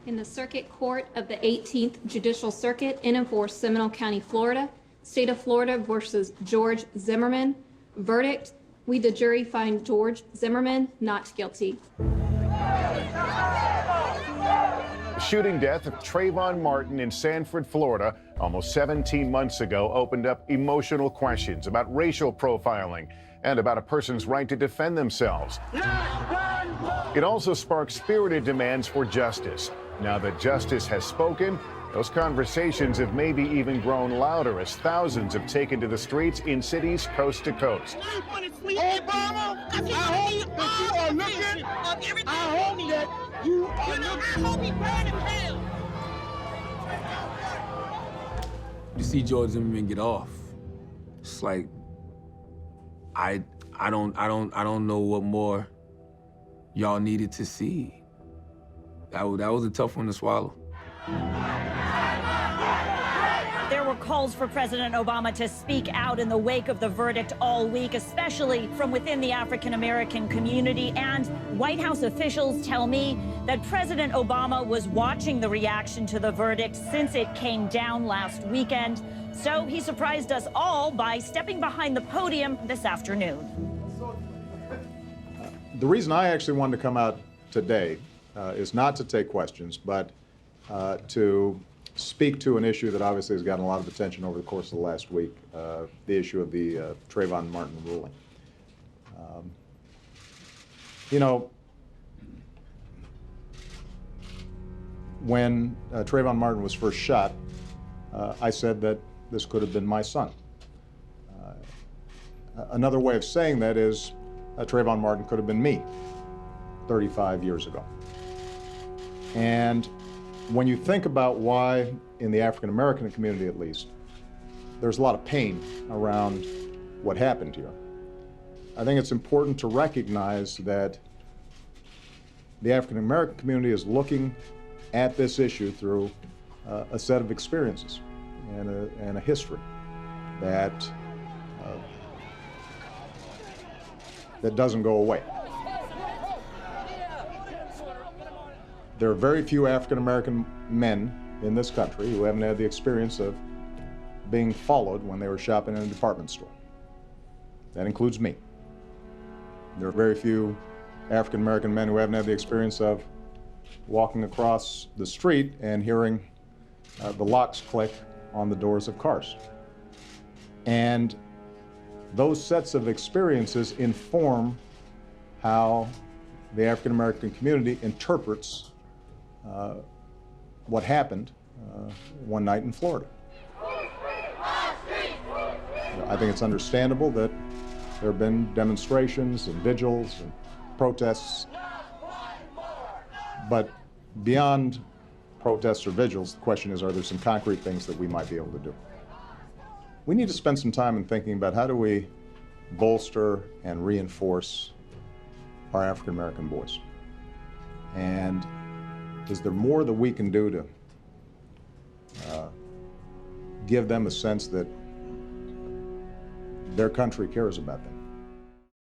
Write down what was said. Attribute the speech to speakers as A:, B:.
A: In the Circuit Court of the 18th Judicial Circuit in and for Seminole County, Florida, State of Florida versus George Zimmerman. Verdict: we, the jury, find George Zimmerman not guilty.
B: The shooting death of Trayvon Martin in Sanford, Florida, almost 17 months ago, opened up emotional questions about racial profiling and about a person's right to defend themselves. It also sparked spirited demands for justice. Now that justice has spoken, those conversations have maybe even grown louder as thousands have taken to the streets in cities coast to coast.
C: Obama, I hope that you are looking. I hope that you are looking. I hope he burned in hell.
D: You see George Zimmerman get off. It's like I don't know what more y'all needed to see. That was a tough one to swallow.
E: There were calls for President Obama to speak out in the wake of the verdict all week, especially from within the African-American community. And White House officials tell me that President Obama was watching the reaction to the verdict since it came down last weekend. So he surprised us all by stepping behind the podium this afternoon.
F: The reason I actually wanted to come out today is not to take questions, but to speak to an issue that obviously has gotten a lot of attention over the course of the last week, the issue of the Trayvon Martin ruling. You know, when Trayvon Martin was first shot, I said that this could have been my son. Another way of saying that is Trayvon Martin could have been me 35 years ago. And when you think about why, in the African-American community at least, there's a lot of pain around what happened here, I think it's important to recognize that the African-American community is looking at this issue through a set of experiences and a history that doesn't go away. There are very few African-American men in this country who haven't had the experience of being followed when they were shopping in a department store. That includes me. There are very few African-American men who haven't had the experience of walking across the street and hearing the locks click on the doors of cars. And those sets of experiences inform how the African-American community interprets what happened one night in Florida. I think it's understandable that there have been demonstrations and vigils and protests, but beyond protests or vigils, the question is, are there some concrete things that we might be able to do? We need to spend some time in thinking about how do we bolster and reinforce our African-American voice. And is there more that we can do to give them a sense that their country cares about them?